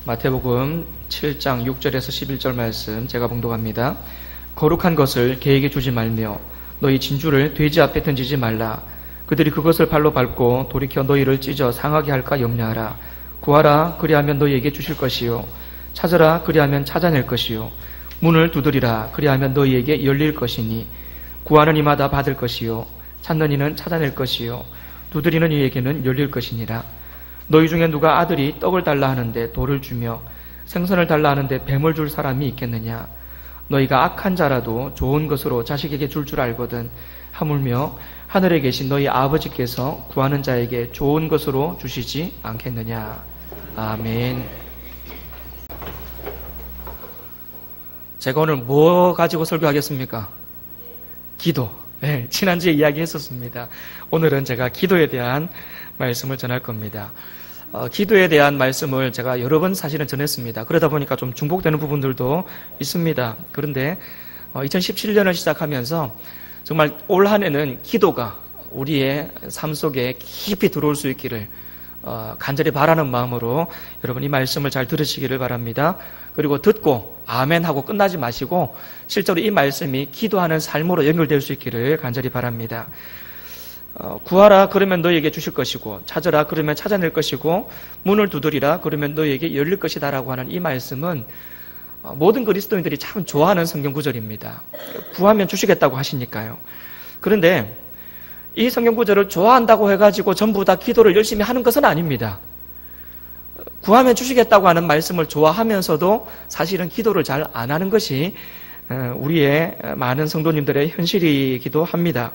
마태복음 7장 6절에서 11절 말씀 제가 봉독합니다. 거룩한 것을 개에게 주지 말며 너희 진주를 돼지 앞에 던지지 말라. 그들이 그것을 발로 밟고 돌이켜 너희를 찢어 상하게 할까 염려하라. 구하라, 그리하면 너희에게 주실 것이요. 찾으라, 그리하면 찾아낼 것이요. 문을 두드리라, 그리하면 너희에게 열릴 것이니 구하는 이마다 받을 것이요. 찾는 이는 찾아낼 것이요. 두드리는 이에게는 열릴 것이니라. 너희 중에 누가 아들이 떡을 달라 하는데 돌을 주며 생선을 달라 하는데 뱀을 줄 사람이 있겠느냐. 너희가 악한 자라도 좋은 것으로 자식에게 줄 줄 알거든. 하물며 하늘에 계신 너희 아버지께서 구하는 자에게 좋은 것으로 주시지 않겠느냐. 아멘. 제가 오늘 뭐 가지고 설교하겠습니까? 기도. 네, 지난주에 이야기했었습니다. 오늘은 제가 기도에 대한 말씀을 전할 겁니다. 기도에 대한 말씀을 제가 여러 번 사실은 전했습니다. 그러다 보니까 좀 중복되는 부분들도 있습니다. 그런데 2017년을 시작하면서 정말 올 한 해는 기도가 우리의 삶 속에 깊이 들어올 수 있기를 간절히 바라는 마음으로 여러분 이 말씀을 잘 들으시기를 바랍니다. 그리고 듣고 아멘 하고 끝나지 마시고 실제로 이 말씀이 기도하는 삶으로 연결될 수 있기를 간절히 바랍니다. 구하라, 그러면 너희에게 주실 것이고 찾으라, 그러면 찾아낼 것이고 문을 두드리라, 그러면 너희에게 열릴 것이다 라고 하는 이 말씀은 모든 그리스도인들이 참 좋아하는 성경 구절입니다. 구하면 주시겠다고 하시니까요. 그런데 이 성경 구절을 좋아한다고 해가지고 전부 다 기도를 열심히 하는 것은 아닙니다. 구하면 주시겠다고 하는 말씀을 좋아하면서도 사실은 기도를 잘 안 하는 것이 우리의 많은 성도님들의 현실이기도 합니다.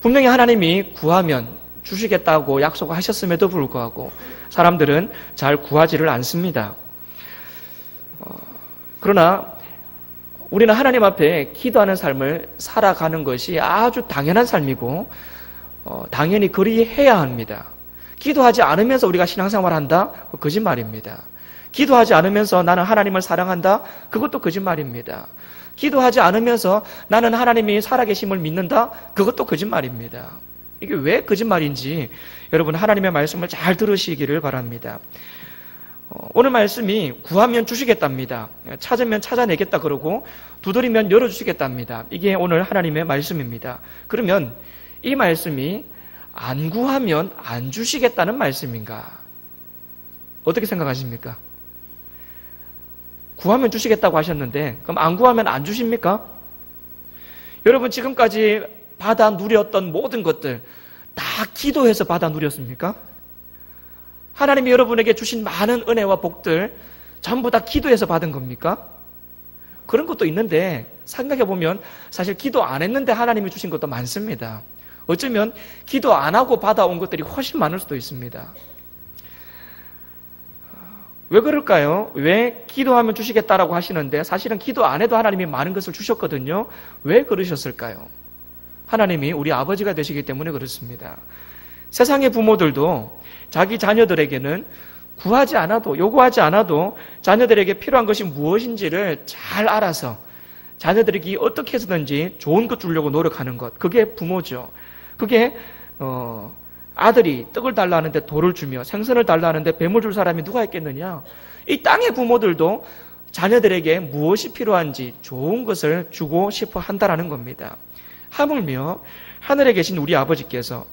분명히 하나님이 구하면 주시겠다고 약속하셨음에도 불구하고 사람들은 잘 구하지를 않습니다. 그러나 우리는 하나님 앞에 기도하는 삶을 살아가는 것이 아주 당연한 삶이고 당연히 그리해야 합니다. 기도하지 않으면서 우리가 신앙생활을 한다? 거짓말입니다. 기도하지 않으면서 나는 하나님을 사랑한다? 그것도 거짓말입니다. 기도하지 않으면서 나는 하나님이 살아계심을 믿는다? 그것도 거짓말입니다. 이게 왜 거짓말인지 여러분 하나님의 말씀을 잘 들으시기를 바랍니다. 오늘 말씀이 구하면 주시겠답니다. 찾으면 찾아내겠다 그러고 두드리면 열어주시겠답니다. 이게 오늘 하나님의 말씀입니다. 그러면 이 말씀이 안 구하면 안 주시겠다는 말씀인가? 어떻게 생각하십니까? 구하면 주시겠다고 하셨는데 그럼 안 구하면 안 주십니까? 여러분 지금까지 받아 누렸던 모든 것들 다 기도해서 받아 누렸습니까? 하나님이 여러분에게 주신 많은 은혜와 복들 전부 다 기도해서 받은 겁니까? 그런 것도 있는데 생각해보면 사실 기도 안 했는데 하나님이 주신 것도 많습니다. 어쩌면 기도 안 하고 받아온 것들이 훨씬 많을 수도 있습니다. 왜 그럴까요? 왜 기도하면 주시겠다라고 하시는데 사실은 기도 안 해도 하나님이 많은 것을 주셨거든요. 왜 그러셨을까요? 하나님이 우리 아버지가 되시기 때문에 그렇습니다. 세상의 부모들도 자기 자녀들에게는 구하지 않아도 요구하지 않아도 자녀들에게 필요한 것이 무엇인지를 잘 알아서 자녀들에게 어떻게 해서든지 좋은 것 주려고 노력하는 것, 그게 부모죠. 그게 아들이 떡을 달라 하는데 돌을 주며 생선을 달라 하는데 뱀을 줄 사람이 누가 있겠느냐? 이 땅의 부모들도 자녀들에게 무엇이 필요한지 좋은 것을 주고 싶어 한다라는 겁니다. 하물며 하늘에 계신 우리 아버지께서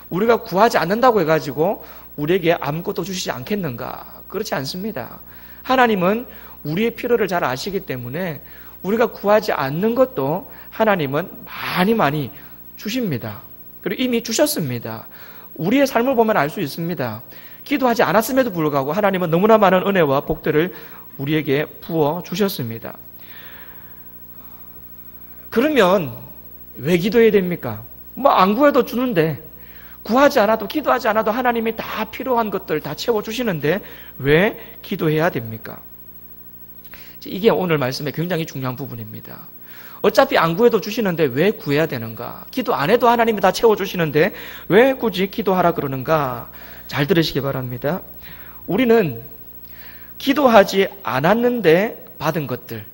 우리가 구하지 않는다고 해가지고 우리에게 아무것도 주시지 않겠는가? 그렇지 않습니다. 하나님은 우리의 필요를 잘 아시기 때문에 우리가 구하지 않는 것도 하나님은 많이 주십니다. 그리고 이미 주셨습니다. 우리의 삶을 보면 알 수 있습니다. 기도하지 않았음에도 불구하고 하나님은 너무나 많은 은혜와 복들을 우리에게 부어 주셨습니다. 그러면 왜 기도해야 됩니까? 안 구해도 주는데 구하지 않아도 기도하지 않아도 하나님이 다 필요한 것들 다 채워주시는데 왜 기도해야 됩니까? 이게 오늘 말씀의 굉장히 중요한 부분입니다. 어차피 안 구해도 주시는데 왜 구해야 되는가? 기도 안 해도 하나님이 다 채워주시는데 왜 굳이 기도하라 그러는가? 잘 들으시기 바랍니다. 우리는 기도하지 않았는데 받은 것들,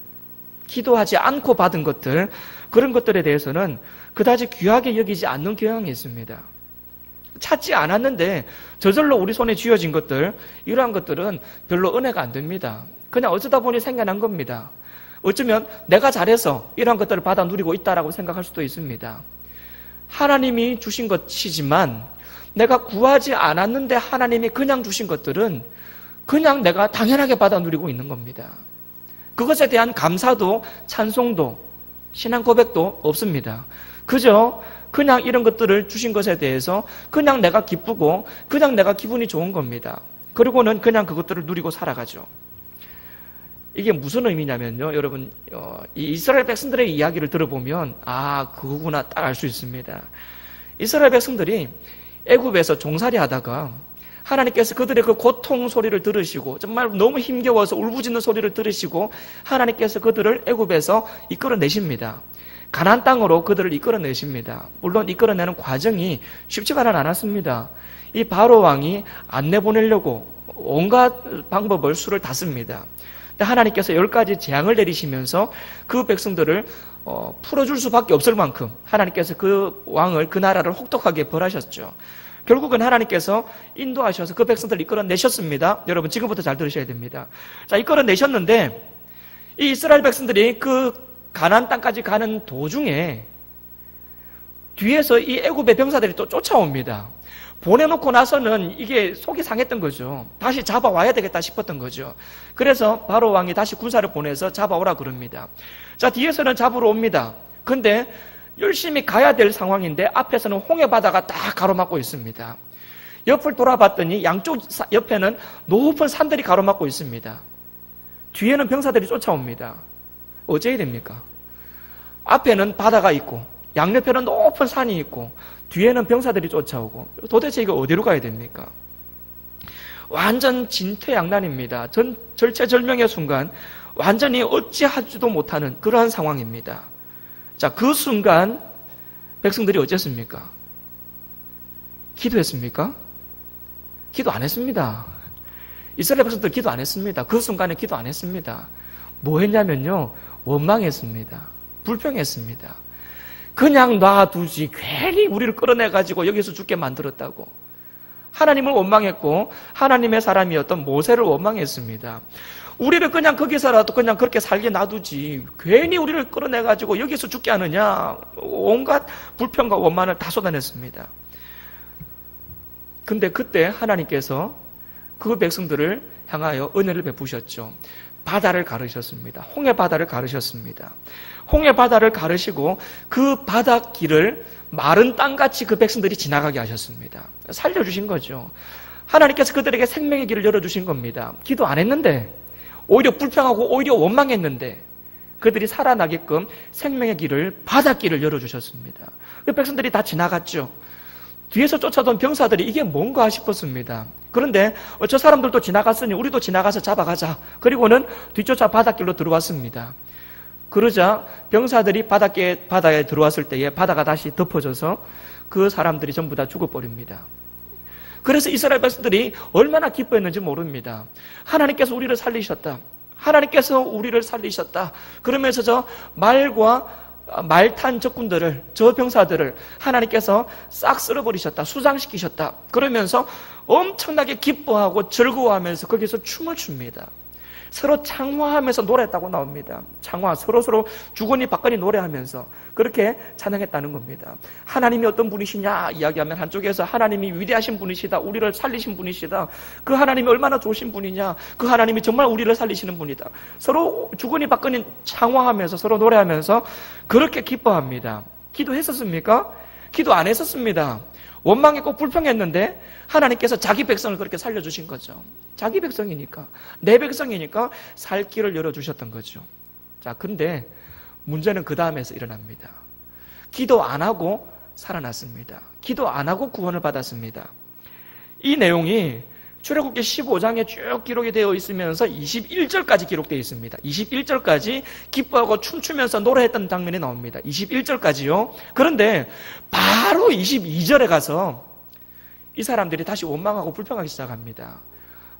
기도하지 않고 받은 것들, 그런 것들에 대해서는 그다지 귀하게 여기지 않는 경향이 있습니다. 찾지 않았는데 저절로 우리 손에 쥐어진 것들, 이러한 것들은 별로 은혜가 안 됩니다. 그냥 어쩌다 보니 생겨난 겁니다. 어쩌면 내가 잘해서 이러한 것들을 받아 누리고 있다라고 생각할 수도 있습니다. 하나님이 주신 것이지만 내가 구하지 않았는데 하나님이 그냥 주신 것들은 그냥 내가 당연하게 받아 누리고 있는 겁니다. 그것에 대한 감사도 찬송도 신앙 고백도 없습니다. 그저 그냥 이런 것들을 주신 것에 대해서 그냥 내가 기쁘고 그냥 내가 기분이 좋은 겁니다. 그리고는 그냥 그것들을 누리고 살아가죠. 이게 무슨 의미냐면요, 여러분, 이 이스라엘 백성들의 이야기를 들어보면 그거구나 딱 알 수 있습니다. 이스라엘 백성들이 애굽에서 종살이 하다가 하나님께서 그들의 그 고통 소리를 들으시고 정말 너무 힘겨워서 울부짖는 소리를 들으시고 하나님께서 그들을 애굽에서 이끌어내십니다. 가나안 땅으로 그들을 이끌어내십니다. 물론 이끌어내는 과정이 쉽지만은 않았습니다. 이 바로 왕이 안 내보내려고 온갖 방법을 수를 다 씁니다. 하나님께서 10가지 재앙을 내리시면서 그 백성들을 풀어줄 수밖에 없을 만큼 하나님께서 그 왕을, 그 나라를 혹독하게 벌하셨죠. 결국은 하나님께서 인도하셔서 그 백성들을 이끌어내셨습니다. 여러분 지금부터 잘 들으셔야 됩니다. 자, 이끌어내셨는데 이 이스라엘 백성들이 그 가나안 땅까지 가는 도중에 뒤에서 이 애굽의 병사들이 또 쫓아옵니다. 보내놓고 나서는 이게 속이 상했던 거죠. 다시 잡아와야 되겠다 싶었던 거죠. 그래서 바로 왕이 다시 군사를 보내서 잡아오라 그럽니다. 자, 뒤에서는 잡으러 옵니다. 근데 열심히 가야 될 상황인데 앞에서는 홍해바다가 딱 가로막고 있습니다. 옆을 돌아봤더니 양쪽 옆에는 높은 산들이 가로막고 있습니다. 뒤에는 병사들이 쫓아옵니다. 어째야 됩니까? 앞에는 바다가 있고 양옆에는 높은 산이 있고 뒤에는 병사들이 쫓아오고 도대체 이거 어디로 가야 됩니까? 완전 진퇴양난입니다. 절체절명의 순간 완전히 어찌하지도 못하는 그러한 상황입니다. 자, 그 순간 백성들이 어쨌습니까? 기도했습니까? 기도 안 했습니다. 이스라엘 백성들 기도 안 했습니다. 그 순간에 기도 안 했습니다. 뭐 했냐면요, 원망했습니다. 불평했습니다. 그냥 놔두지 괜히 우리를 끌어내가지고 여기서 죽게 만들었다고. 하나님을 원망했고 하나님의 사람이었던 모세를 원망했습니다. 우리를 그냥 거기서라도 그냥 그렇게 살게 놔두지 괜히 우리를 끌어내가지고 여기서 죽게 하느냐, 온갖 불평과 원망을 다 쏟아냈습니다. 근데 그때 하나님께서 그 백성들을 향하여 은혜를 베푸셨죠. 바다를 가르셨습니다. 홍해바다를 가르셨습니다. 홍해바다를 가르시고 그 바닷길을 마른 땅같이 그 백성들이 지나가게 하셨습니다. 살려주신 거죠. 하나님께서 그들에게 생명의 길을 열어주신 겁니다. 기도 안 했는데, 오히려 불평하고 오히려 원망했는데 그들이 살아나게끔 생명의 길을, 바닷길을 열어주셨습니다. 그 백성들이 다 지나갔죠. 뒤에서 쫓아던 병사들이 이게 뭔가 싶었습니다. 그런데 저 사람들도 지나갔으니 우리도 지나가서 잡아가자. 그리고는 뒤쫓아 바닷길로 들어왔습니다. 그러자 병사들이 바다에 들어왔을 때에 바다가 다시 덮어져서 그 사람들이 전부 다 죽어버립니다. 그래서 이스라엘 백성들이 얼마나 기뻐했는지 모릅니다. 하나님께서 우리를 살리셨다. 하나님께서 우리를 살리셨다. 그러면서 저 말탄 적군들을, 저 병사들을 하나님께서 싹 쓸어버리셨다. 수장시키셨다. 그러면서 엄청나게 기뻐하고 즐거워하면서 거기서 춤을 춥니다. 서로 창화하면서 노래했다고 나옵니다. 창화, 서로 주거니 받거니 노래하면서 그렇게 찬양했다는 겁니다. 하나님이 어떤 분이시냐 이야기하면 한쪽에서 하나님이 위대하신 분이시다, 우리를 살리신 분이시다, 그 하나님이 얼마나 좋으신 분이냐, 그 하나님이 정말 우리를 살리시는 분이다. 서로 주거니 받거니 창화하면서 서로 노래하면서 그렇게 기뻐합니다. 기도했었습니까? 기도 안 했었습니다. 원망했고 불평했는데 하나님께서 자기 백성을 그렇게 살려주신 거죠. 자기 백성이니까, 내 백성이니까 살 길을 열어주셨던 거죠. 자, 근데 문제는 그 다음에서 일어납니다. 기도 안 하고 살아났습니다. 기도 안 하고 구원을 받았습니다. 이 내용이 출애굽기 15장에 쭉 기록이 되어 있으면서 21절까지 기록되어 있습니다. 21절까지 기뻐하고 춤추면서 노래했던 장면이 나옵니다. 21절까지요. 그런데 바로 22절에 가서 이 사람들이 다시 원망하고 불평하기 시작합니다.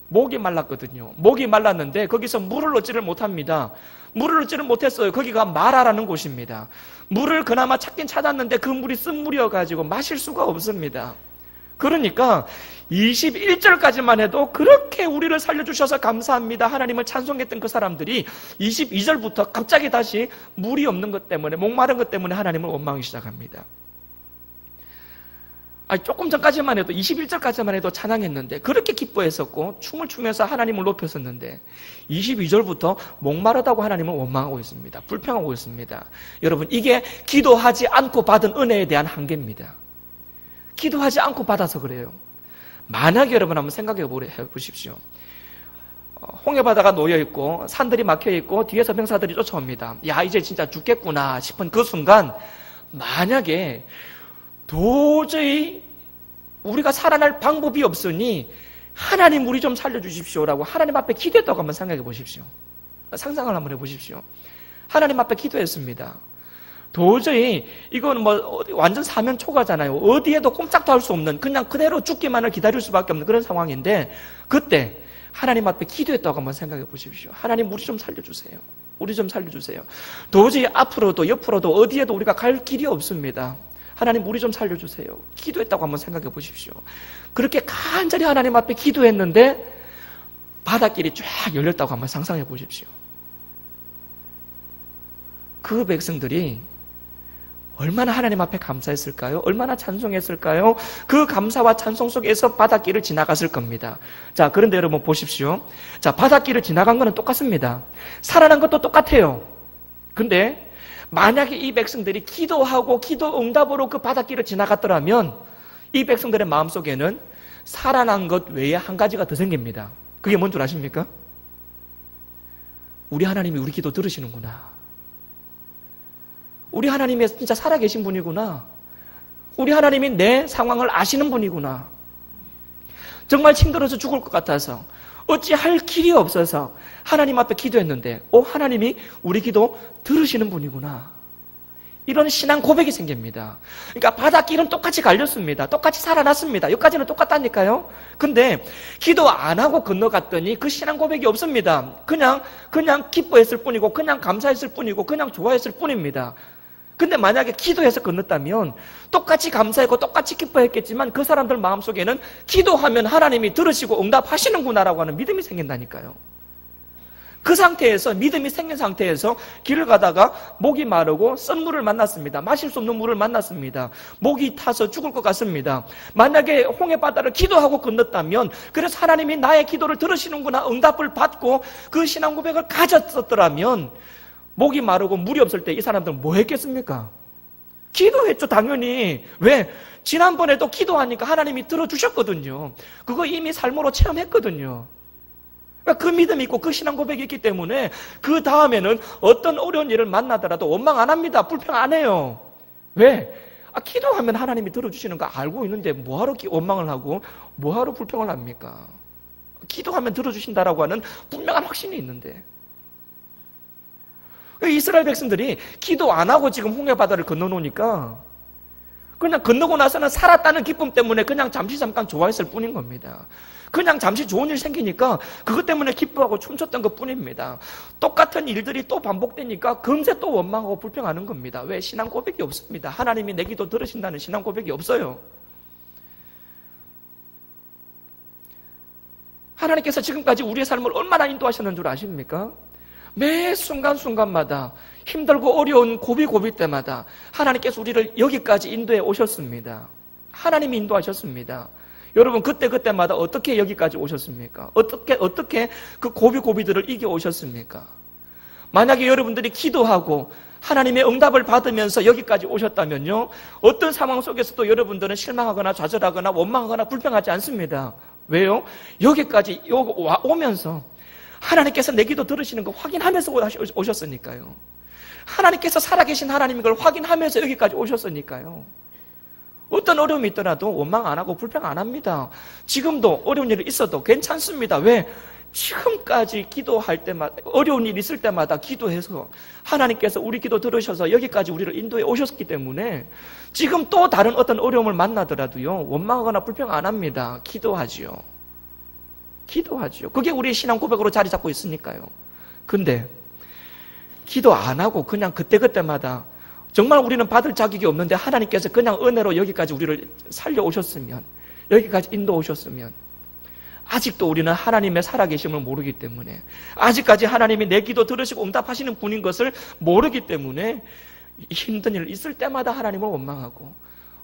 목이 말랐거든요. 목이 말랐는데 거기서 물을 얻지를 못합니다. 물을 얻지를 못했어요. 거기가 마라라는 곳입니다. 물을 그나마 찾긴 찾았는데 그 물이 쓴물이어가지고 마실 수가 없습니다. 그러니까 21절까지만 해도 그렇게 우리를 살려주셔서 감사합니다, 하나님을 찬송했던 그 사람들이 22절부터 갑자기 다시 물이 없는 것 때문에, 목마른 것 때문에 하나님을 원망하기 시작합니다. 조금 전까지만 해도 21절까지만 해도 찬양했는데, 그렇게 기뻐했었고 춤을 추면서 하나님을 높였었는데 22절부터 목마르다고 하나님을 원망하고 있습니다. 불평하고 있습니다. 여러분, 이게 기도하지 않고 받은 은혜에 대한 한계입니다. 기도하지 않고 받아서 그래요. 만약에 여러분 한번 생각해 보십시오. 홍해바다가 놓여있고 산들이 막혀있고 뒤에서 병사들이 쫓아옵니다. 야, 이제 진짜 죽겠구나 싶은 그 순간, 만약에 도저히 우리가 살아날 방법이 없으니 하나님 우리 좀 살려주십시오라고 하나님 앞에 기도했다고 한번 생각해 보십시오. 상상을 한번 해보십시오. 하나님 앞에 기도했습니다. 도저히 이건 완전 사면 초가잖아요. 어디에도 꼼짝도 할 수 없는, 그냥 그대로 죽기만을 기다릴 수밖에 없는 그런 상황인데, 그때 하나님 앞에 기도했다고 한번 생각해 보십시오. 하나님 우리 좀 살려주세요. 우리 좀 살려주세요. 도저히 앞으로도 옆으로도 어디에도 우리가 갈 길이 없습니다. 하나님 우리 좀 살려주세요. 기도했다고 한번 생각해 보십시오. 그렇게 간절히 하나님 앞에 기도했는데 바닷길이 쫙 열렸다고 한번 상상해 보십시오. 그 백성들이 얼마나 하나님 앞에 감사했을까요? 얼마나 찬송했을까요? 그 감사와 찬송 속에서 바닷길을 지나갔을 겁니다. 자, 그런데 여러분 보십시오. 자, 바닷길을 지나간 거는 똑같습니다. 살아난 것도 똑같아요. 근데 만약에 이 백성들이 기도하고 기도 응답으로 그 바닷길을 지나갔더라면 이 백성들의 마음속에는 살아난 것 외에 한 가지가 더 생깁니다. 그게 뭔 줄 아십니까? 우리 하나님이 우리 기도 들으시는구나. 우리 하나님이 진짜 살아계신 분이구나. 우리 하나님이 내 상황을 아시는 분이구나. 정말 힘들어서 죽을 것 같아서 어찌할 길이 없어서 하나님 앞에 기도했는데 하나님이 우리 기도 들으시는 분이구나. 이런 신앙 고백이 생깁니다. 그러니까 바닷길은 똑같이 갈렸습니다. 똑같이 살아났습니다. 여기까지는 똑같다니까요. 근데 기도 안 하고 건너갔더니 그 신앙 고백이 없습니다. 그냥 기뻐했을 뿐이고, 그냥 감사했을 뿐이고, 그냥 좋아했을 뿐입니다. 근데 만약에 기도해서 건넜다면 똑같이 감사했고 똑같이 기뻐했겠지만 그 사람들 마음속에는 기도하면 하나님이 들으시고 응답하시는구나라고 하는 믿음이 생긴다니까요. 그 상태에서, 믿음이 생긴 상태에서 길을 가다가 목이 마르고 썬 물을 만났습니다. 마실 수 없는 물을 만났습니다. 목이 타서 죽을 것 같습니다. 만약에 홍해바다를 기도하고 건넜다면, 그래서 하나님이 나의 기도를 들으시는구나, 응답을 받고 그 신앙 고백을 가졌었더라면, 목이 마르고 물이 없을 때 이 사람들은 뭐 했겠습니까? 기도했죠, 당연히. 왜? 지난번에도 기도하니까 하나님이 들어주셨거든요. 그거 이미 삶으로 체험했거든요. 그 믿음이 있고 그 신앙 고백이 있기 때문에 그 다음에는 어떤 어려운 일을 만나더라도 원망 안 합니다. 불평 안 해요. 왜? 기도하면 하나님이 들어주시는 거 알고 있는데 뭐하러 원망을 하고 뭐하러 불평을 합니까? 기도하면 들어주신다라고 하는 분명한 확신이 있는데, 이스라엘 백성들이 기도 안 하고 지금 홍해바다를 건너놓으니까 그냥 건너고 나서는 살았다는 기쁨 때문에 그냥 잠깐 좋아했을 뿐인 겁니다. 그냥 잠시 좋은 일 생기니까 그것 때문에 기뻐하고 춤췄던 것 뿐입니다. 똑같은 일들이 또 반복되니까 금세 또 원망하고 불평하는 겁니다. 왜? 신앙 고백이 없습니다. 하나님이 내 기도 들으신다는 신앙 고백이 없어요. 하나님께서 지금까지 우리의 삶을 얼마나 인도하셨는 줄 아십니까? 매 순간순간마다 힘들고 어려운 고비 때마다 하나님께서 우리를 여기까지 인도해 오셨습니다. 하나님이 인도하셨습니다. 여러분, 그때마다 어떻게 여기까지 오셨습니까? 어떻게 그 고비들을 이겨 오셨습니까? 만약에 여러분들이 기도하고 하나님의 응답을 받으면서 여기까지 오셨다면요, 어떤 상황 속에서도 여러분들은 실망하거나 좌절하거나 원망하거나 불평하지 않습니다. 왜요? 여기까지 오면서 하나님께서 내 기도 들으시는 거 확인하면서 오셨으니까요. 하나님께서 살아계신 하나님인 걸 확인하면서 여기까지 오셨으니까요. 어떤 어려움이 있더라도 원망 안 하고 불평 안 합니다. 지금도 어려운 일이 있어도 괜찮습니다. 왜? 지금까지 기도할 때마다, 어려운 일이 있을 때마다 기도해서 하나님께서 우리 기도 들으셔서 여기까지 우리를 인도해 오셨기 때문에 지금 또 다른 어떤 어려움을 만나더라도요, 원망하거나 불평 안 합니다. 기도하지요. 그게 우리의 신앙 고백으로 자리 잡고 있으니까요. 근데 기도 안 하고 그냥 그때마다 정말 우리는 받을 자격이 없는데 하나님께서 그냥 은혜로 여기까지 우리를 살려오셨으면, 여기까지 인도 오셨으면 아직도 우리는 하나님의 살아계심을 모르기 때문에, 아직까지 하나님이 내 기도 들으시고 응답하시는 분인 것을 모르기 때문에 힘든 일 있을 때마다 하나님을 원망하고,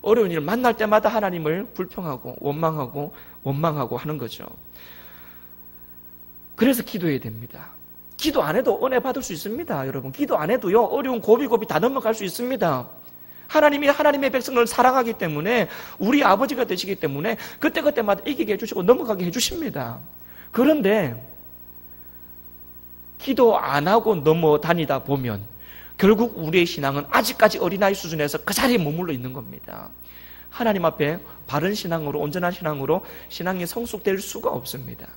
어려운 일 만날 때마다 하나님을 불평하고 원망하고 하는 거죠. 그래서 기도해야 됩니다. 기도 안 해도 은혜 받을 수 있습니다. 여러분, 기도 안 해도요, 어려운 고비고비 다 넘어갈 수 있습니다. 하나님이 하나님의 백성을 사랑하기 때문에, 우리 아버지가 되시기 때문에 그때그때마다 이기게 해주시고 넘어가게 해주십니다. 그런데 기도 안 하고 넘어다니다 보면 결국 우리의 신앙은 아직까지 어린아이 수준에서 그 자리에 머물러 있는 겁니다. 하나님 앞에 바른 신앙으로, 온전한 신앙으로 신앙이 성숙될 수가 없습니다.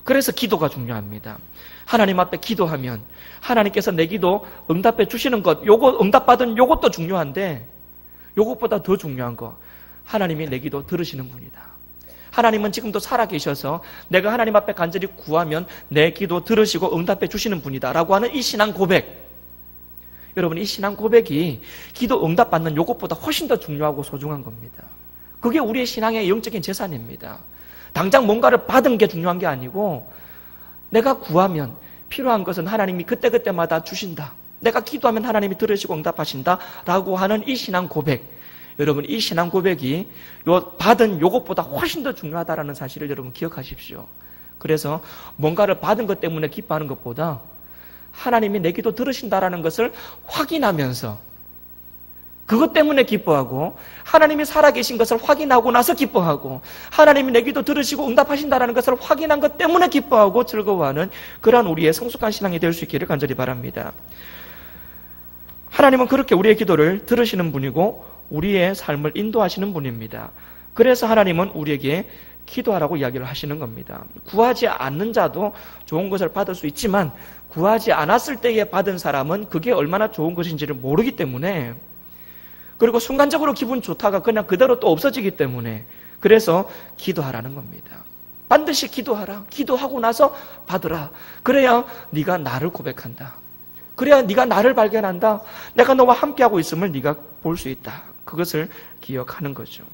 그래서 기도가 중요합니다. 하나님 앞에 기도하면 하나님께서 내 기도 응답해 주시는 것, 요거 응답받은 요것도 중요한데, 요것보다 더 중요한 거, 하나님이 내 기도 들으시는 분이다. 하나님은 지금도 살아계셔서 내가 하나님 앞에 간절히 구하면 내 기도 들으시고 응답해 주시는 분이다 라고 하는 이 신앙 고백, 여러분, 이 신앙 고백이 기도 응답받는 요것보다 훨씬 더 중요하고 소중한 겁니다. 그게 우리의 신앙의 영적인 재산입니다. 당장 뭔가를 받은 게 중요한 게 아니고, 내가 구하면 필요한 것은 하나님이 그때그때마다 주신다, 내가 기도하면 하나님이 들으시고 응답하신다 라고 하는 이 신앙 고백, 여러분, 이 신앙 고백이 받은 요것보다 훨씬 더 중요하다는 사실을 여러분 기억하십시오. 그래서 뭔가를 받은 것 때문에 기뻐하는 것보다 하나님이 내 기도 들으신다라는 것을 확인하면서 그것 때문에 기뻐하고, 하나님이 살아계신 것을 확인하고 나서 기뻐하고, 하나님이 내 기도 들으시고 응답하신다라는 것을 확인한 것 때문에 기뻐하고 즐거워하는 그러한 우리의 성숙한 신앙이 될 수 있기를 간절히 바랍니다. 하나님은 그렇게 우리의 기도를 들으시는 분이고 우리의 삶을 인도하시는 분입니다. 그래서 하나님은 우리에게 기도하라고 이야기를 하시는 겁니다. 구하지 않는 자도 좋은 것을 받을 수 있지만, 구하지 않았을 때에 받은 사람은 그게 얼마나 좋은 것인지를 모르기 때문에, 그리고 순간적으로 기분 좋다가 그냥 그대로 또 없어지기 때문에, 그래서 기도하라는 겁니다. 반드시 기도하라. 기도하고 나서 받으라. 그래야 네가 나를 고백한다. 그래야 네가 나를 발견한다. 내가 너와 함께하고 있음을 네가 볼 수 있다. 그것을 기억하는 거죠.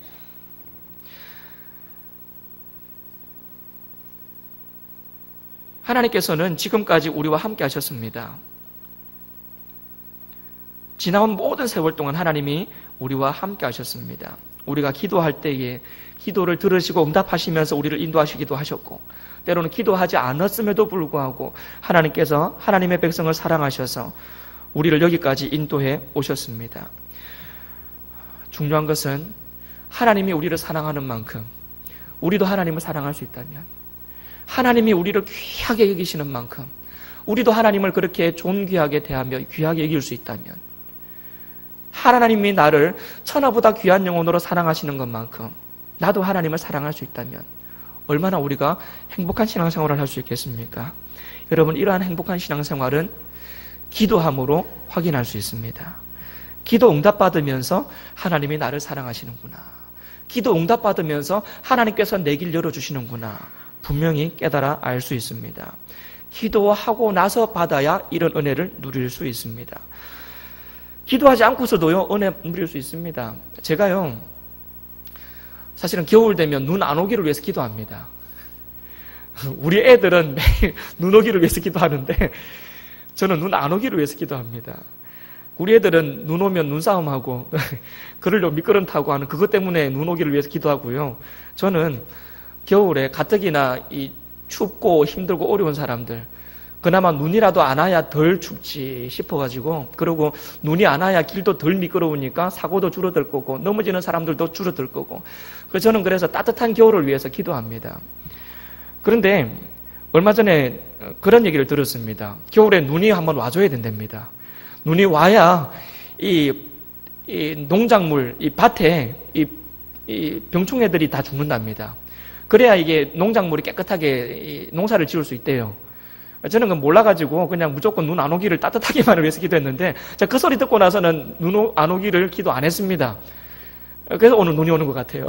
하나님께서는 지금까지 우리와 함께 하셨습니다. 지나온 모든 세월 동안 하나님이 우리와 함께 하셨습니다. 우리가 기도할 때에 기도를 들으시고 응답하시면서 우리를 인도하시기도 하셨고, 때로는 기도하지 않았음에도 불구하고 하나님께서 하나님의 백성을 사랑하셔서 우리를 여기까지 인도해 오셨습니다. 중요한 것은 하나님이 우리를 사랑하는 만큼 우리도 하나님을 사랑할 수 있다면, 하나님이 우리를 귀하게 여기시는 만큼 우리도 하나님을 그렇게 존귀하게 대하며 귀하게 여길 수 있다면, 하나님이 나를 천하보다 귀한 영혼으로 사랑하시는 것만큼 나도 하나님을 사랑할 수 있다면 얼마나 우리가 행복한 신앙생활을 할 수 있겠습니까? 여러분, 이러한 행복한 신앙생활은 기도함으로 확인할 수 있습니다. 기도 응답받으면서 하나님이 나를 사랑하시는구나, 기도 응답받으면서 하나님께서 내 길 열어주시는구나, 분명히 깨달아 알 수 있습니다. 기도하고 나서 받아야 이런 은혜를 누릴 수 있습니다. 기도하지 않고서도요, 은혜 누릴 수 있습니다. 제가요, 사실은 겨울 되면 눈 안 오기를 위해서 기도합니다. 우리 애들은 매일 눈 오기를 위해서 기도하는데 저는 눈 안 오기를 위해서 기도합니다. 우리 애들은 눈 오면 눈싸움하고 그러려고 미끄럼 타고 하는 그것 때문에 눈 오기를 위해서 기도하고요. 저는 겨울에 가뜩이나 이 춥고 힘들고 어려운 사람들, 그나마 눈이라도 안 와야 덜 춥지 싶어가지고, 그리고 눈이 안 와야 길도 덜 미끄러우니까 사고도 줄어들 거고 넘어지는 사람들도 줄어들 거고, 저는 그래서 따뜻한 겨울을 위해서 기도합니다. 그런데 얼마 전에 그런 얘기를 들었습니다. 겨울에 눈이 한번 와줘야 된답니다. 눈이 와야 이 농작물, 이 밭에 이 병충해들이 다 죽는답니다. 그래야 이게 농작물이 깨끗하게 농사를 지을 수 있대요. 저는 그건 몰라가지고 그냥 무조건 눈 안 오기를 따뜻하게만을 위해서 기도했는데, 그 소리 듣고 나서는 눈 안 오기를 기도 안 했습니다. 그래서 오늘 눈이 오는 것 같아요.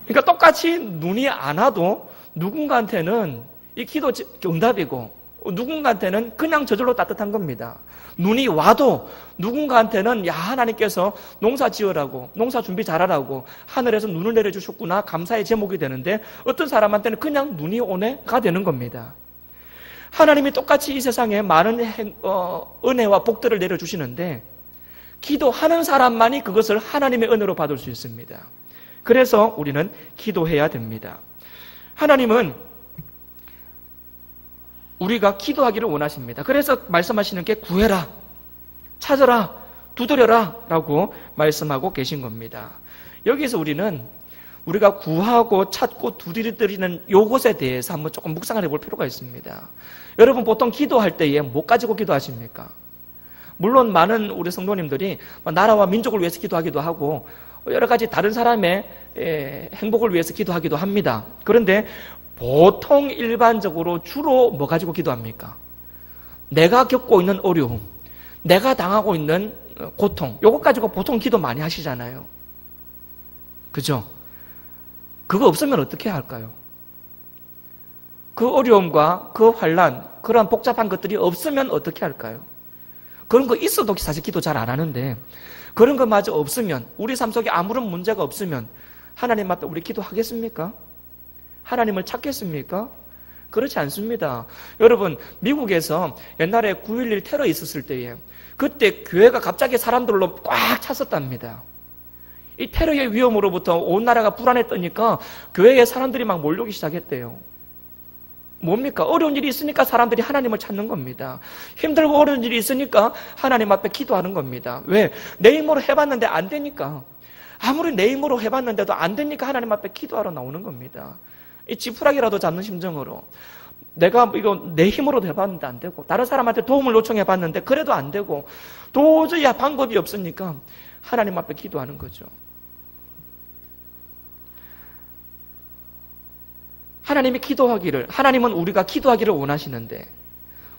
그러니까 똑같이 눈이 안 와도 누군가한테는 이 기도 응답이고 누군가한테는 그냥 저절로 따뜻한 겁니다. 눈이 와도 누군가한테는 야, 하나님께서 농사 지으라고, 농사 준비 잘하라고 하늘에서 눈을 내려주셨구나 감사의 제목이 되는데, 어떤 사람한테는 그냥 눈이 오네가 되는 겁니다. 하나님이 똑같이 이 세상에 많은 은혜와 복들을 내려주시는데, 기도하는 사람만이 그것을 하나님의 은혜로 받을 수 있습니다. 그래서 우리는 기도해야 됩니다. 하나님은 우리가 기도하기를 원하십니다. 그래서 말씀하시는 게 구해라, 찾아라, 두드려라 라고 말씀하고 계신 겁니다. 여기서 우리가 구하고 찾고 두드리는 요것에 대해서 한번 조금 묵상을 해볼 필요가 있습니다. 여러분 보통 기도할 때에 뭐 가지고 기도하십니까? 물론 많은 우리 성도님들이 나라와 민족을 위해서 기도하기도 하고 여러 가지 다른 사람의 행복을 위해서 기도하기도 합니다. 그런데 보통 일반적으로 주로 뭐 가지고 기도합니까? 내가 겪고 있는 어려움, 내가 당하고 있는 고통, 요것 가지고 보통 기도 많이 하시잖아요. 그죠? 그거 없으면 어떻게 할까요? 그 어려움과 그 환난, 그런 복잡한 것들이 없으면 어떻게 할까요? 그런 거 있어도 사실 기도 잘 안 하는데, 그런 것마저 없으면, 우리 삶 속에 아무런 문제가 없으면 하나님 앞에 우리 기도하겠습니까? 하나님을 찾겠습니까? 그렇지 않습니다. 여러분, 미국에서 옛날에 9.11 테러 있었을 때에 그때 교회가 갑자기 사람들로 꽉 찼었답니다. 이 테러의 위험으로부터 온 나라가 불안했더니까 교회에 사람들이 막 몰려오기 시작했대요. 뭡니까? 어려운 일이 있으니까 사람들이 하나님을 찾는 겁니다. 힘들고 어려운 일이 있으니까 하나님 앞에 기도하는 겁니다. 왜? 내 힘으로 해봤는데 안 되니까. 아무리 내 힘으로 해봤는데도 안 되니까 하나님 앞에 기도하러 나오는 겁니다. 이 지푸라기라도 잡는 심정으로. 내가 이거 내 힘으로도 해봤는데 안 되고, 다른 사람한테 도움을 요청해봤는데 그래도 안 되고, 도저히 방법이 없으니까 하나님 앞에 기도하는 거죠. 하나님은 우리가 기도하기를 원하시는데,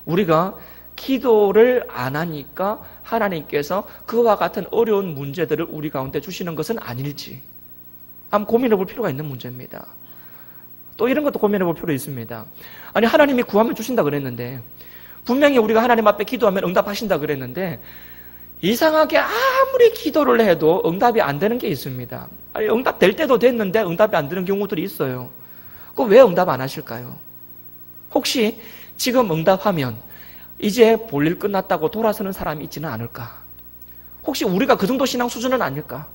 우리가 기도를 안 하니까 하나님께서 그와 같은 어려운 문제들을 우리 가운데 주시는 것은 아닐지 한번 고민해 볼 필요가 있는 문제입니다. 또 이런 것도 고민해 볼 필요 있습니다. 아니, 하나님이 구하면 주신다 그랬는데, 분명히 우리가 하나님 앞에 기도하면 응답하신다 그랬는데, 이상하게 아무리 기도를 해도 응답이 안 되는 게 있습니다. 아니, 응답 될 때도 됐는데 응답이 안 되는 경우들이 있어요. 그 왜 응답 안 하실까요? 혹시 지금 응답하면 이제 볼일 끝났다고 돌아서는 사람이 있지는 않을까? 혹시 우리가 그 정도 신앙 수준은 아닐까?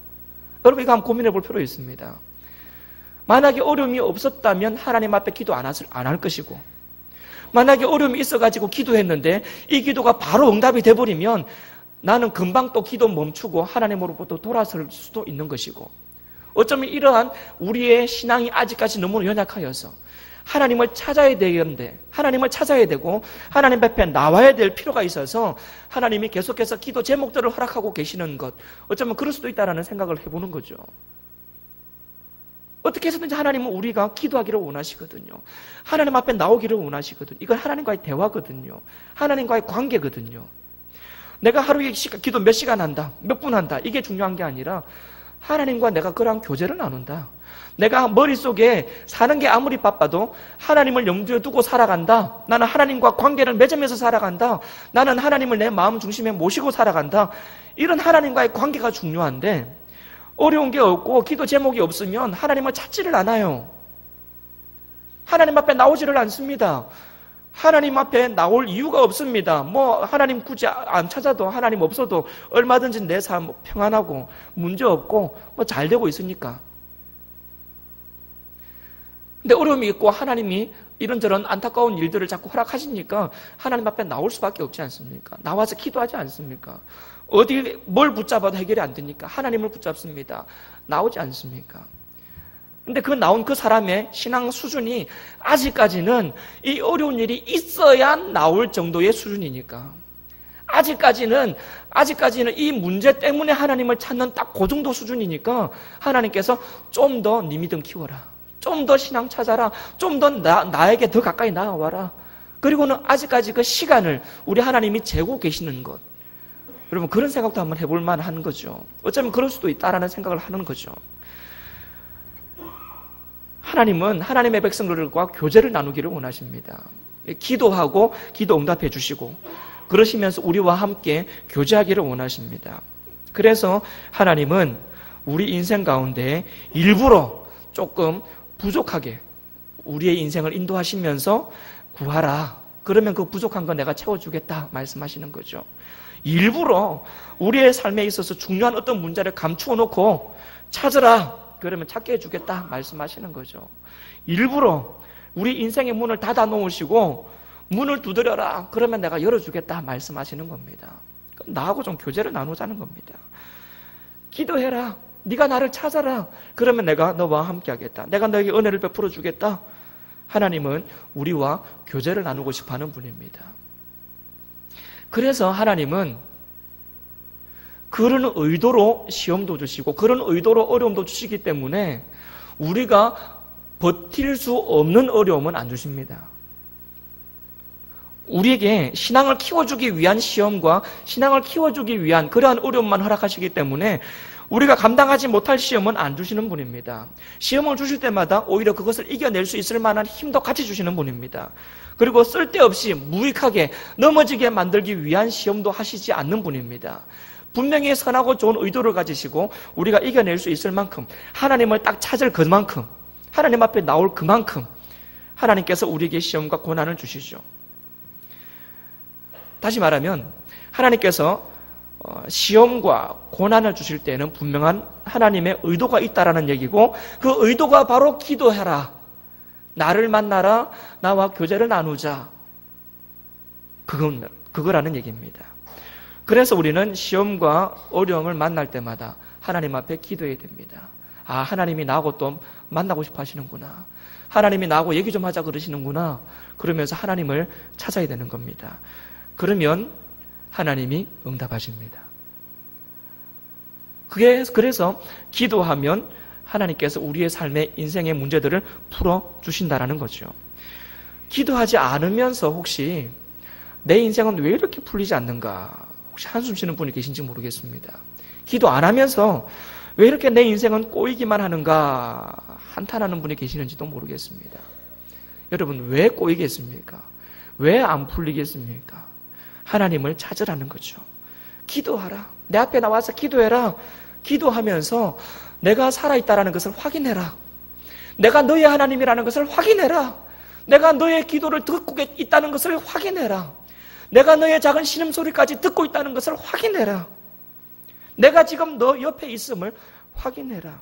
여러분, 이거 한번 고민해 볼 필요 있습니다. 만약에 어려움이 없었다면 하나님 앞에 기도 안 할 것이고, 만약에 어려움이 있어가지고 기도했는데 이 기도가 바로 응답이 돼버리면 나는 금방 또 기도 멈추고 하나님으로부터 돌아설 수도 있는 것이고, 어쩌면 이러한 우리의 신앙이 아직까지 너무 연약하여서 하나님을 찾아야 되는데, 하나님을 찾아야 되고 하나님 앞에 나와야 될 필요가 있어서 하나님이 계속해서 기도 제목들을 허락하고 계시는 것, 어쩌면 그럴 수도 있다는 생각을 해보는 거죠. 어떻게 해서든지 하나님은 우리가 기도하기를 원하시거든요. 하나님 앞에 나오기를 원하시거든요. 이건 하나님과의 대화거든요. 하나님과의 관계거든요. 내가 하루에 기도 몇 시간 한다, 몇 분 한다, 이게 중요한 게 아니라 하나님과 내가 그러한 교제를 나눈다. 내가 머릿속에 사는 게 아무리 바빠도 하나님을 염두에 두고 살아간다. 나는 하나님과 관계를 맺으면서 살아간다. 나는 하나님을 내 마음 중심에 모시고 살아간다. 이런 하나님과의 관계가 중요한데, 어려운 게 없고 기도 제목이 없으면 하나님을 찾지를 않아요. 하나님 앞에 나오지를 않습니다. 하나님 앞에 나올 이유가 없습니다. 하나님 굳이 안 찾아도, 하나님 없어도 얼마든지 내 삶 평안하고 문제 없고 잘 되고 있으니까. 근데 어려움이 있고 하나님이 이런저런 안타까운 일들을 자꾸 허락하시니까 하나님 앞에 나올 수밖에 없지 않습니까? 나와서 기도하지 않습니까? 뭘 붙잡아도 해결이 안 되니까 하나님을 붙잡습니다. 나오지 않습니까? 근데 나온 그 사람의 신앙 수준이 아직까지는 이 어려운 일이 있어야 나올 정도의 수준이니까, 아직까지는 이 문제 때문에 하나님을 찾는 딱 그 정도 수준이니까 하나님께서 좀 더 네 믿음 키워라, 좀 더 신앙 찾아라, 좀 더 나에게 더 가까이 나아와라. 그리고는 아직까지 그 시간을 우리 하나님이 재고 계시는 것, 여러분 그런 생각도 한번 해볼 만한 거죠. 어쩌면 그럴 수도 있다라는 생각을 하는 거죠. 하나님은 하나님의 백성들과 교제를 나누기를 원하십니다. 기도하고 기도 응답해 주시고 그러시면서 우리와 함께 교제하기를 원하십니다. 그래서 하나님은 우리 인생 가운데 일부러 조금 부족하게 우리의 인생을 인도하시면서 구하라. 그러면 그 부족한 거 내가 채워주겠다 말씀하시는 거죠. 일부러 우리의 삶에 있어서 중요한 어떤 문제를 감추어 놓고 찾으라. 그러면 찾게 해주겠다 말씀하시는 거죠. 일부러 우리 인생의 문을 닫아 놓으시고 문을 두드려라. 그러면 내가 열어주겠다 말씀하시는 겁니다. 나하고 좀 교제를 나누자는 겁니다. 기도해라. 네가 나를 찾아라. 그러면 내가 너와 함께 하겠다. 내가 너에게 은혜를 베풀어 주겠다. 하나님은 우리와 교제를 나누고 싶어하는 분입니다. 그래서 하나님은 그런 의도로 시험도 주시고 그런 의도로 어려움도 주시기 때문에 우리가 버틸 수 없는 어려움은 안 주십니다. 우리에게 신앙을 키워주기 위한 시험과 신앙을 키워주기 위한 그러한 어려움만 허락하시기 때문에 우리가 감당하지 못할 시험은 안 주시는 분입니다. 시험을 주실 때마다 오히려 그것을 이겨낼 수 있을 만한 힘도 같이 주시는 분입니다. 그리고 쓸데없이 무익하게 넘어지게 만들기 위한 시험도 하시지 않는 분입니다. 분명히 선하고 좋은 의도를 가지시고 우리가 이겨낼 수 있을 만큼 하나님을 딱 찾을 그만큼 하나님 앞에 나올 그만큼 하나님께서 우리에게 시험과 고난을 주시죠. 다시 말하면 하나님께서 시험과 고난을 주실 때는 분명한 하나님의 의도가 있다라는 얘기고 그 의도가 바로 기도해라. 나를 만나라. 나와 교제를 나누자. 그거라는 얘기입니다. 그래서 우리는 시험과 어려움을 만날 때마다 하나님 앞에 기도해야 됩니다. 아, 하나님이 나하고 또 만나고 싶어 하시는구나. 하나님이 나하고 얘기 좀 하자 그러시는구나. 그러면서 하나님을 찾아야 되는 겁니다. 그러면 하나님이 응답하십니다. 그래서 기도하면 하나님께서 우리의 삶의 인생의 문제들을 풀어주신다는 거죠. 기도하지 않으면서 혹시 내 인생은 왜 이렇게 풀리지 않는가? 혹시 한숨 쉬는 분이 계신지 모르겠습니다. 기도 안 하면서 왜 이렇게 내 인생은 꼬이기만 하는가? 한탄하는 분이 계시는지도 모르겠습니다. 여러분, 왜 꼬이겠습니까? 왜 안 풀리겠습니까? 하나님을 찾으라는 거죠. 기도하라. 내 앞에 나와서 기도해라. 기도하면서 내가 살아있다라는 것을 확인해라. 내가 너의 하나님이라는 것을 확인해라. 내가 너의 기도를 듣고 있다는 것을 확인해라. 내가 너의 작은 신음소리까지 듣고 있다는 것을 확인해라. 내가 지금 너 옆에 있음을 확인해라.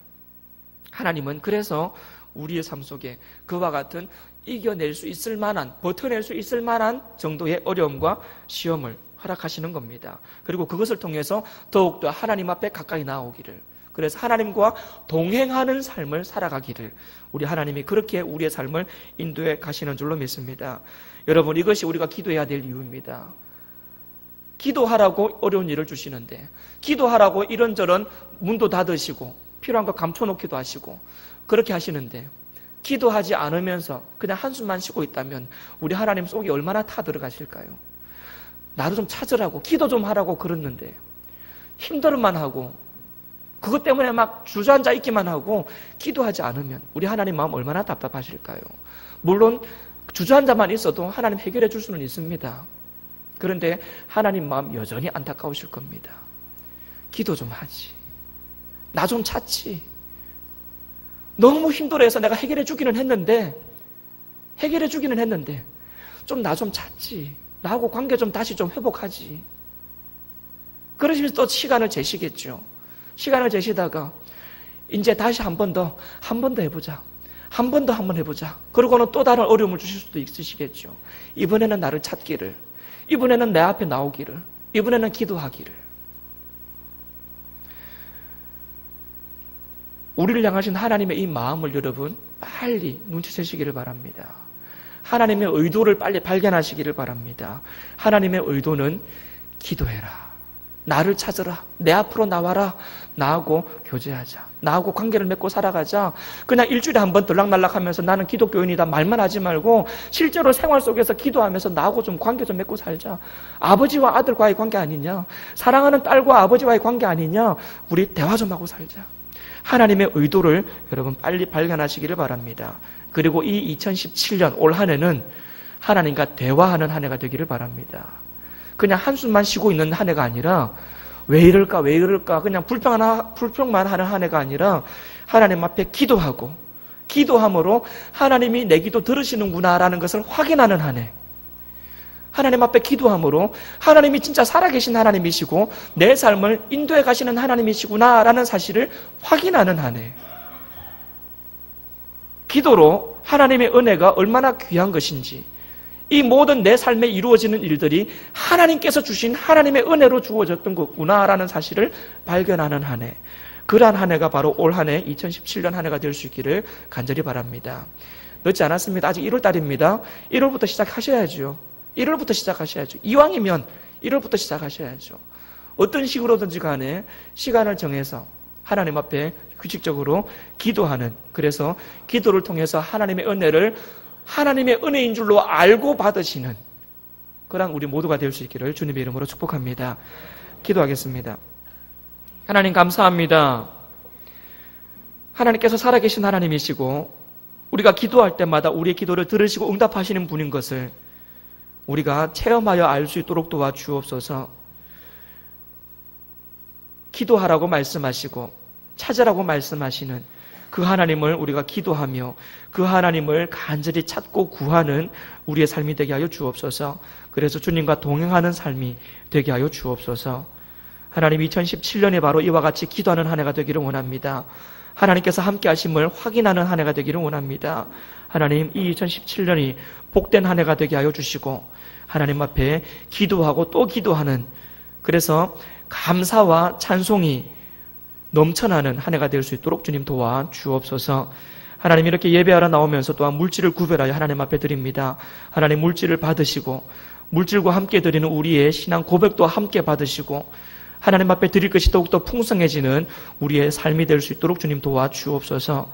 하나님은 그래서 우리의 삶 속에 그와 같은 이겨낼 수 있을 만한, 버텨낼 수 있을 만한 정도의 어려움과 시험을 허락하시는 겁니다. 그리고 그것을 통해서 더욱더 하나님 앞에 가까이 나오기를, 그래서 하나님과 동행하는 삶을 살아가기를 우리 하나님이 그렇게 우리의 삶을 인도해 가시는 줄로 믿습니다. 여러분, 이것이 우리가 기도해야 될 이유입니다. 기도하라고 어려운 일을 주시는데, 기도하라고 이런저런 문도 닫으시고 필요한 거 감춰놓기도 하시고 그렇게 하시는데, 기도하지 않으면서 그냥 한숨만 쉬고 있다면 우리 하나님 속에 얼마나 타들어가실까요? 나도 좀 찾으라고, 기도 좀 하라고 그랬는데 힘들만 하고 그것 때문에 막 주저앉아 있기만 하고 기도하지 않으면 우리 하나님 마음 얼마나 답답하실까요? 물론 주저앉아만 있어도 하나님 해결해 줄 수는 있습니다. 그런데 하나님 마음 여전히 안타까우실 겁니다. 기도 좀 하지, 나 좀 찾지. 너무 힘들어해서 내가 해결해 주기는 했는데 좀 나 좀 찾지, 나하고 관계 좀 다시 좀 회복하지. 그러시면서 또 시간을 재시겠죠. 시간을 재시다가 이제 다시 한 번 더 해보자, 한 번 더 해보자. 그러고는 또 다른 어려움을 주실 수도 있으시겠죠. 이번에는 나를 찾기를, 이번에는 내 앞에 나오기를, 이번에는 기도하기를. 우리를 향하신 하나님의 이 마음을 여러분 빨리 눈치채시기를 바랍니다. 하나님의 의도를 빨리 발견하시기를 바랍니다. 하나님의 의도는 기도해라, 나를 찾으라, 내 앞으로 나와라, 나하고 교제하자, 나하고 관계를 맺고 살아가자. 그냥 일주일에 한 번 들락날락하면서 나는 기독교인이다 말만 하지 말고 실제로 생활 속에서 기도하면서 나하고 좀 관계 좀 맺고 살자. 아버지와 아들과의 관계 아니냐, 사랑하는 딸과 아버지와의 관계 아니냐, 우리 대화 좀 하고 살자. 하나님의 의도를 여러분 빨리 발견하시기를 바랍니다. 그리고 이 2017년 올 한 해는 하나님과 대화하는 한 해가 되기를 바랍니다. 그냥 한숨만 쉬고 있는 한 해가 아니라 왜 이럴까 그냥 불평만 하는 한 해가 아니라 하나님 앞에 기도함으로 하나님이 내 기도 들으시는구나라는 것을 확인하는 한 해. 하나님 앞에 기도함으로 하나님이 진짜 살아계신 하나님이시고 내 삶을 인도해 가시는 하나님이시구나라는 사실을 확인하는 한 해. 기도로 하나님의 은혜가 얼마나 귀한 것인지, 이 모든 내 삶에 이루어지는 일들이 하나님께서 주신 하나님의 은혜로 주어졌던 것구나라는 사실을 발견하는 한 해. 그러한 한 해가 바로 올 한 해 2017년 한 해가 될 수 있기를 간절히 바랍니다. 늦지 않았습니다. 아직 1월 달입니다. 1월부터 시작하셔야죠. 1월부터 시작하셔야죠. 이왕이면 1월부터 시작하셔야죠. 어떤 식으로든지 간에 시간을 정해서 하나님 앞에 규칙적으로 기도하는, 그래서 기도를 통해서 하나님의 은혜를 하나님의 은혜인 줄로 알고 받으시는 그런 우리 모두가 될 수 있기를 주님의 이름으로 축복합니다. 기도하겠습니다. 하나님 감사합니다. 하나님께서 살아계신 하나님이시고 우리가 기도할 때마다 우리의 기도를 들으시고 응답하시는 분인 것을 우리가 체험하여 알 수 있도록 도와주옵소서. 기도하라고 말씀하시고 찾으라고 말씀하시는 그 하나님을 우리가 기도하며 그 하나님을 간절히 찾고 구하는 우리의 삶이 되게 하여 주옵소서. 그래서 주님과 동행하는 삶이 되게 하여 주옵소서. 하나님 2017년에 바로 이와 같이 기도하는 한 해가 되기를 원합니다. 하나님께서 함께 하심을 확인하는 한 해가 되기를 원합니다. 하나님 이 2017년이 복된 한 해가 되게 하여 주시고 하나님 앞에 기도하고 또 기도하는, 그래서 감사와 찬송이 넘쳐나는 한 해가 될 수 있도록 주님 도와 주옵소서. 하나님 이렇게 예배하러 나오면서 또한 물질을 구별하여 하나님 앞에 드립니다. 하나님 물질을 받으시고 물질과 함께 드리는 우리의 신앙 고백도 함께 받으시고 하나님 앞에 드릴 것이 더욱더 풍성해지는 우리의 삶이 될 수 있도록 주님 도와 주옵소서.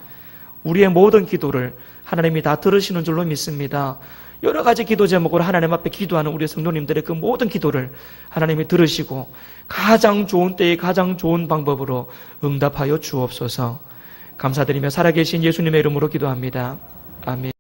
우리의 모든 기도를 하나님이 다 들으시는 줄로 믿습니다. 여러 가지 기도 제목으로 하나님 앞에 기도하는 우리 성도님들의 그 모든 기도를 하나님이 들으시고 가장 좋은 때에 가장 좋은 방법으로 응답하여 주옵소서. 감사드리며 살아계신 예수님의 이름으로 기도합니다. 아멘.